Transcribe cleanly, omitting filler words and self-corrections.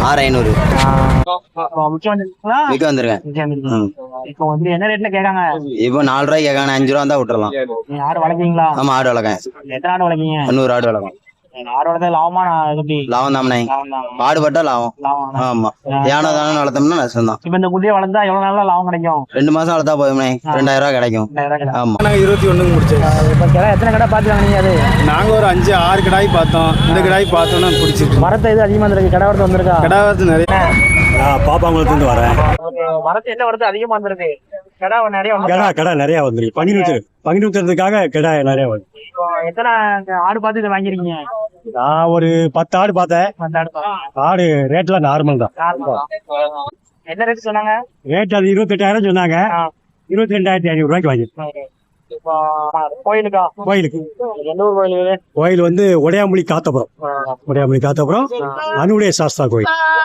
6500. மிக்க வந்துருக்கேன். இப்போ வந்து என்ன ரேட்ல கேட்காங்க? இப்போ 4 ரூபாய்க்கு கேட்காங்க, 5 ரூபா தான் விட்டுறலாம். ஆடு வளர்க்கீங்களா? ஆமா, ஆடு வளர்க்கேன். எத்தனை ஆடு வளர்க்கீங்க? 100 ஆடு வளர்க்கேன். ஆடு வளர்த்தா லாபமா? எப்படி லாபம் தானே, பாடுபட்டா லாபம். ஆமா, ஏனோ தானே வளர்த்தோம்னா நஷ்டம் தான். இப்ப இந்த குட்டியை வளர்த்தா எவ்வளவு நாள்ல லாபம் கிடைக்கும்? 2 மாசம் வளர்த்தா போதும்ண்ணே, 2000 ரூபா கிடைக்கும். ஆமா, 21 முடிச்சோம். இப்ப கிடா எத்தனை கடை பார்த்து வாங்கினீங்க? அது நாங்க ஒரு 5-6 கிடாய் பார்த்தோம். இந்த கிடாய் பார்த்தோம்னா பிடிச்சிட்டு மரத்தை இது அதிகமா இருந்திருக்கு. கடை வரத்து வந்திருக்கா? கிடாவத்து நிறைய. பாப்பாங்குளத்துலேருந்து வரேன். மரத்து என்ன வரத்து அதிகமா இருந்திருக்கு? கடை நிறைய வந்து கடை நிறைய வந்துருக்கு. பங்குனி உத்திரத்துக்காக கடை நிறைய வந்து. எத்தனை ஆடு பார்த்து இதை வாங்கிருக்கீங்க? நான் ஒரு 10 ஆடு பார்த்தேன். ஆடு ரேட்லாம் நார்மல் தான். என்ன ரேட் சொன்னாங்க? ரேட் அது 28,000 சொன்னாங்க. 22,500 ரூபாய்க்கு வாங்கி. கோயிலுக்கா? கோயிலுக்கு. எந்த ஊர் கோயில்? கோயில் வந்து உடையாமொழி காத்தபுரம். உடையாமொழி காத்தபுரம் அனுடைய சாஸ்தா கோயில்.